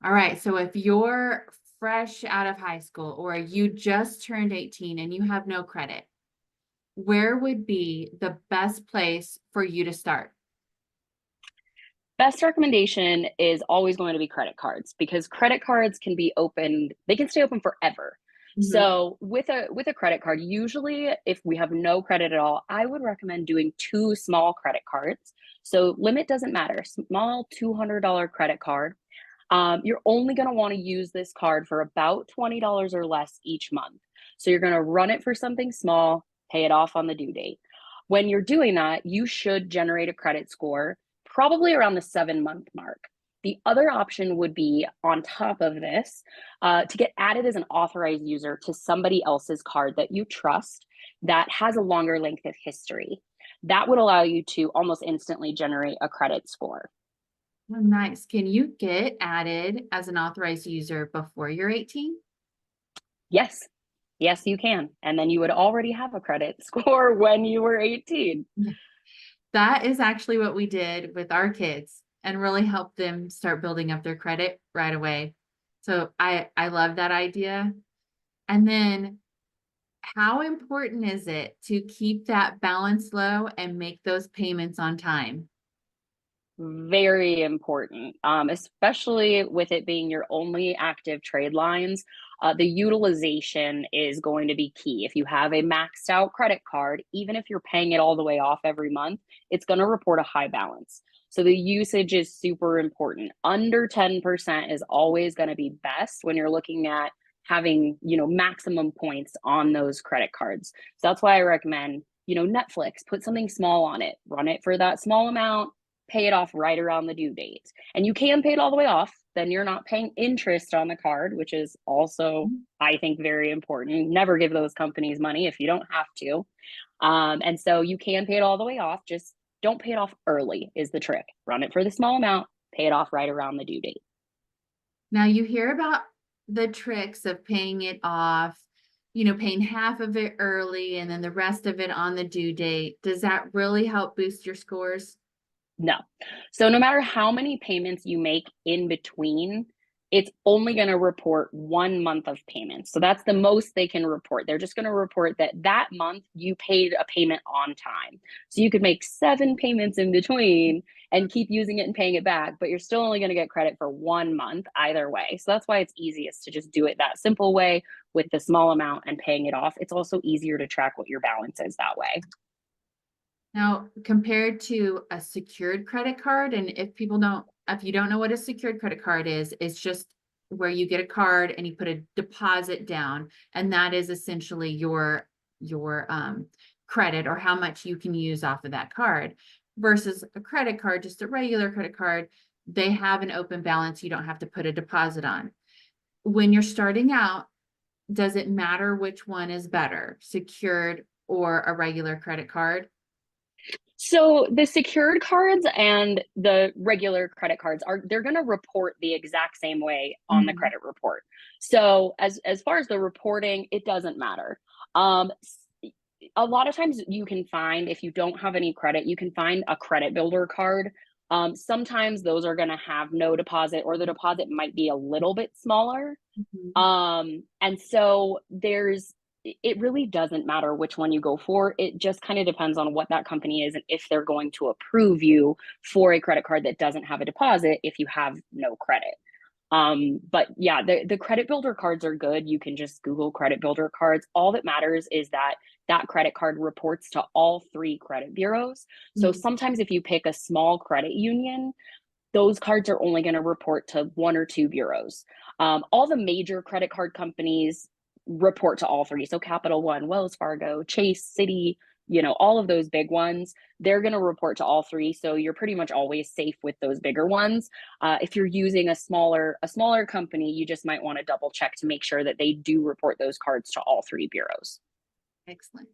All right. So if you're fresh out of high school or you just turned 18 and you have no credit, where would be the best place for you to start? Best recommendation is always going to be credit cards because credit cards can be opened, they can stay open forever. Mhm. So with a credit card, usually if we have no credit at all, I would recommend doing two small credit cards. So limit doesn't matter. Small $200 credit card. You're only going to want to use this card for about $20 or less each month. So you're going to run it for something small, pay it off on the due date. When you're doing that, you should generate a credit score probably around the 7 month mark. The other option would be on top of this to get added as an authorized user to somebody else's card that you trust that has a longer length of history. That would allow you to almost instantly generate a credit score. Oh, nice. Can you get added as an authorized user before you're 18? Yes, yes, you can. And then you would already have a credit score when you were 18. Yeah. That is actually what we did with our kids and really helped them start building up their credit right away. So I love that idea. And then how important is it to keep that balance low and make those payments on time? Very important, especially with it being your only active trade lines. The utilization is going to be key. If you have a maxed out credit card, even if you're paying it all the way off every month, it's going to report a high balance. So the usage is super important. Under 10% is always going to be best when you're looking at having, maximum points on those credit cards. So that's why I recommend, Netflix, put something small on it, run it for that small amount, pay it off right around the due date. And you can pay it all the way off. Then you're not paying interest on the card, which is also, I think, very important. Never give those companies money if you don't have to. And so you can pay it all the way off. Just don't pay it off early, is the trick. Run it for the small amount, pay it off right around the due date. Now you hear about the tricks of paying it off, paying half of it early and then the rest of it on the due date. Does that really help boost your scores? No. So no matter how many payments you make in between, it's only going to report 1 month of payments. So that's the most they can report. They're just going to report that that month you paid a payment on time. So you could make 7 payments in between and keep using it and paying it back, but you're still only going to get credit for 1 month either way. So that's why it's easiest to just do it that simple way with the small amount and paying it off. It's also easier to track what your balance is that way. Now, compared to a secured credit card, and if you don't know what a secured credit card is, it's just where you get a card and you put a deposit down, and that is essentially your credit or how much you can use off of that card. Versus a credit card, just a regular credit card, they have an open balance. You don't have to put a deposit on. When you're starting out, does it matter which one is better, secured or a regular credit card? So the secured cards and the regular credit cards they're going to report the exact same way on the Mhm. credit report. So as far as the reporting, it doesn't matter. A lot of times you can find if you don't have any credit, you can find a credit builder card. Sometimes those are going to have no deposit or the deposit might be a little bit smaller. Mhm. And so it really doesn't matter which one you go for. It just kind of depends on what that company is and if they're going to approve you for a credit card that doesn't have a deposit if you have no credit. But yeah, the credit builder cards are good. You can just Google credit builder cards. All that matters is that that credit card reports to all three credit bureaus. So Mhm. sometimes if you pick a small credit union, those cards are only going to report to one or two bureaus. All the major credit card companies report to all three. So Capital One, Wells Fargo, Chase, Citi, all of those big ones, they're going to report to all three. So you're pretty much always safe with those bigger ones. If you're using a smaller company, you just might want to double check to make sure that they do report those cards to all three bureaus. Excellent.